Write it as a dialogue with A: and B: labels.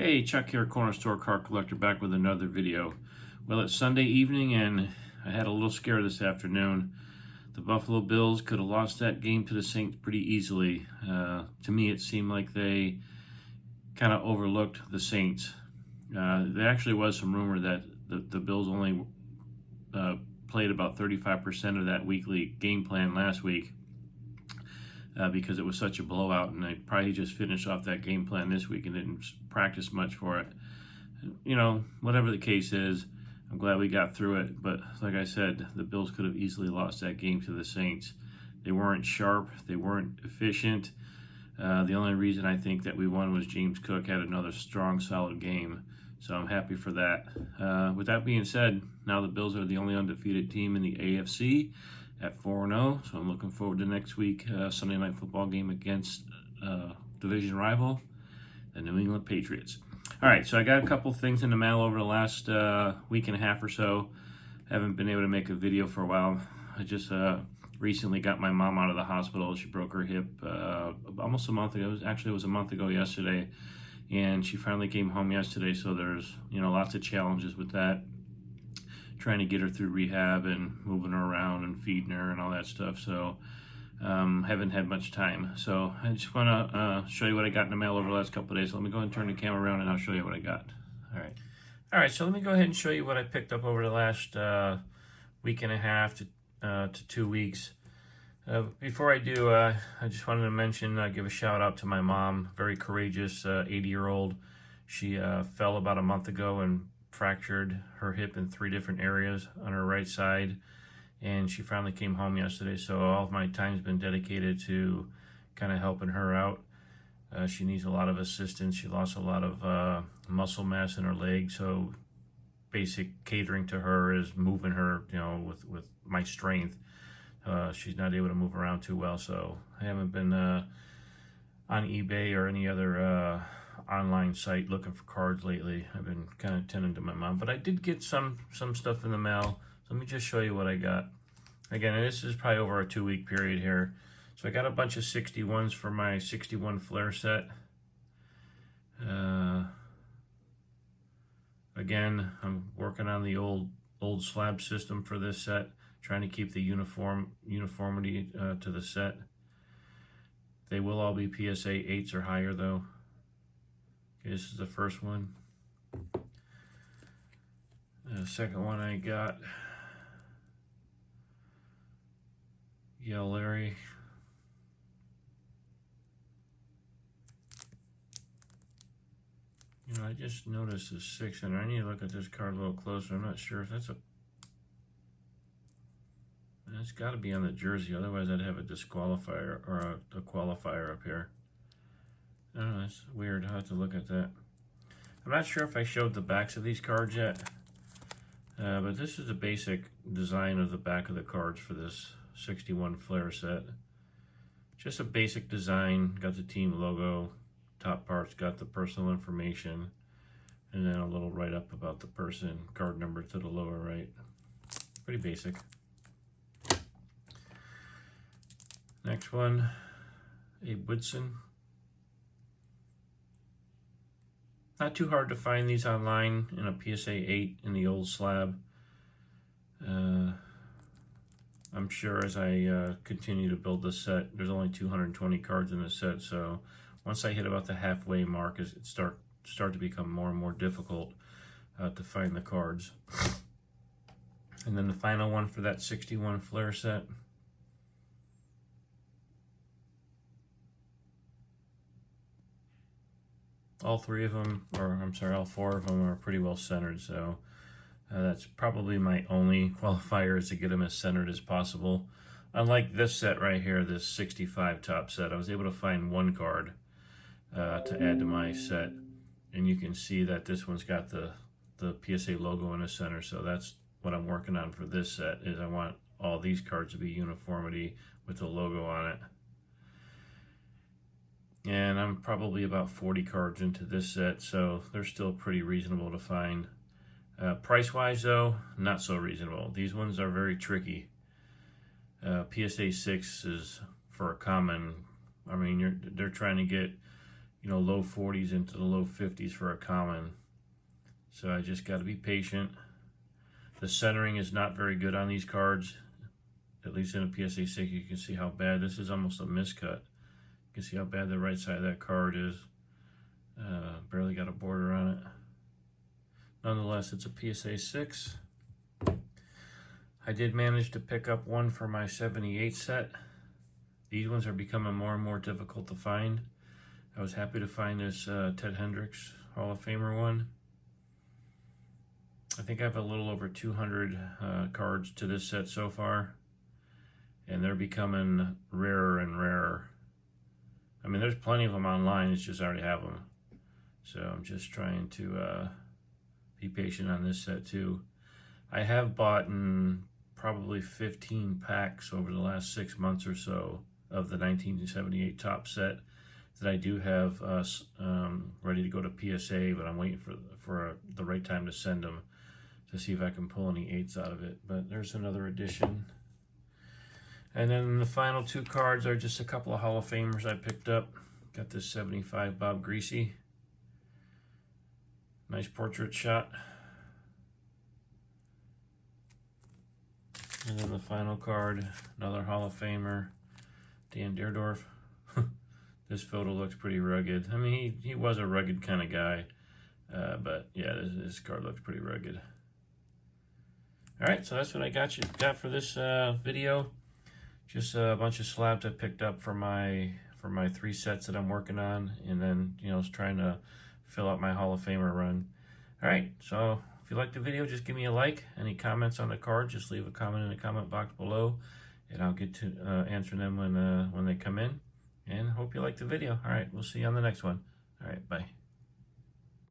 A: Hey, Chuck here, Corner Store Car Collector, back with another video. Well, it's Sunday evening and I had a little scare this afternoon. The Buffalo Bills could have lost that game to the Saints pretty easily. To me, it seemed like they kind of overlooked the Saints. There actually was some rumor that the Bills only played about 35% of that weekly game plan last week. Because it was such a blowout, and they probably just finished off that game plan this week and didn't practice much for it. You know, whatever the case is, I'm glad we got through it. But like I said, the Bills could have easily lost that game to the Saints. They weren't sharp. They weren't efficient. The only reason I think that we won was James Cook had another strong, solid game. So I'm happy for that. With that being said, now the Bills are the only undefeated team in the AFC at 4-0, so I'm looking forward to next week Sunday Night Football game against division rival, the New England Patriots. All right, so I got a couple things in the mail over the last week and a half or so. Haven't been able to make a video for a while. I just recently got my mom out of the hospital. She broke her hip almost a month ago. It was a month ago yesterday, and she finally came home yesterday. So there's lots of challenges with that. Trying to get her through rehab and moving her around and feeding her and all that stuff. So haven't had much time. So I just want to show you what I got in the mail over the last couple of days. So let me go ahead and turn the camera around and I'll show you what I got. All right, so let me go ahead and show you what I picked up over the last week and a half to 2 weeks. Before I do, I just wanted to mention, give a shout out to my mom, very courageous 80-year-old. She fell about a month ago and fractured her hip in 3 different areas on her right side, and she finally came home yesterday. So all of my time's been dedicated to kind of helping her out. She needs a lot of assistance. She lost a lot of muscle mass in her leg, so basic catering to her is moving her, with my strength. She's not able to move around too well, so I haven't been on eBay or any other online site looking for cards lately. I've been kind of tending to my mom, but I did get some stuff in the mail. So let me just show you what I got. Again, this is probably over a 2-week period here. So I got a bunch of 61s for my 61 flare set. Again, I'm working on the old slab system for this set, trying to keep the uniformity to the set. They will all be PSA 8s or higher though. Okay, this is the first one. The second one I got, Yell Larry. I just noticed the 6, and I need to look at this card a little closer. I'm not sure if that's that's got to be on the jersey, otherwise I'd have a disqualifier or a qualifier up here. I don't know, it's weird. I'll have to look at that. I'm not sure if I showed the backs of these cards yet, but this is the basic design of the back of the cards for this 61 flare set. Just a basic design, got the team logo, top part's got the personal information, and then a little write-up about the person, card number to the lower right. Pretty basic. Next one, Abe Woodson. Not too hard to find these online in a PSA 8 in the old slab. I'm sure as I continue to build this set, there's only 220 cards in this set, so once I hit about the halfway mark, it start to become more and more difficult to find the cards. And then the final one for that 61 flare set. All 4 of them are pretty well centered, so that's probably my only qualifier, is to get them as centered as possible. Unlike this set right here, this 65 top set, I was able to find 1 card to add to my set, and you can see that this one's got the PSA logo in the center, so that's what I'm working on for this set, is I want all these cards to be uniformity with the logo on it. And I'm probably about 40 cards into this set, so they're still pretty reasonable to find. Price-wise, though, not so reasonable. These ones are very tricky. PSA 6 is for a common. I mean, they're trying to get you know, low 40s into the low 50s for a common. So I just got to be patient. The centering is not very good on these cards, at least in a PSA 6. You can see how bad this is, almost a miscut. You can see how bad the right side of that card is. Barely got a border on it. Nonetheless, it's a PSA 6. I did manage to pick up one for my 78 set. These ones are becoming more and more difficult to find. I was happy to find this Ted Hendricks Hall of Famer one. I think I have a little over 200 cards to this set so far, and they're becoming rarer and rarer. I mean, there's plenty of them online, it's just I already have them. So I'm just trying to be patient on this set too. I have bought in probably 15 packs over the last 6 months or so of the 1978 top set that I do have ready to go to PSA, but I'm waiting for the right time to send them to see if I can pull any 8s out of it. But there's another edition. And then the final 2 cards are just a couple of Hall of Famers I picked up. Got this 75 Bob Greasy. Nice portrait shot. And then the final card, another Hall of Famer, Dan Dierdorf. This photo looks pretty rugged. I mean, he was a rugged kind of guy, but yeah, this card looks pretty rugged. All right, so that's what I got for this video. Just a bunch of slabs I picked up for my 3 sets that I'm working on, and then, you know, trying to fill out my Hall of Famer run. All right, so if you liked the video, just give me a like. Any comments on the card, just leave a comment in the comment box below, and I'll get to answer them when they come in. And hope you liked the video. All right, we'll see you on the next one. All right, bye.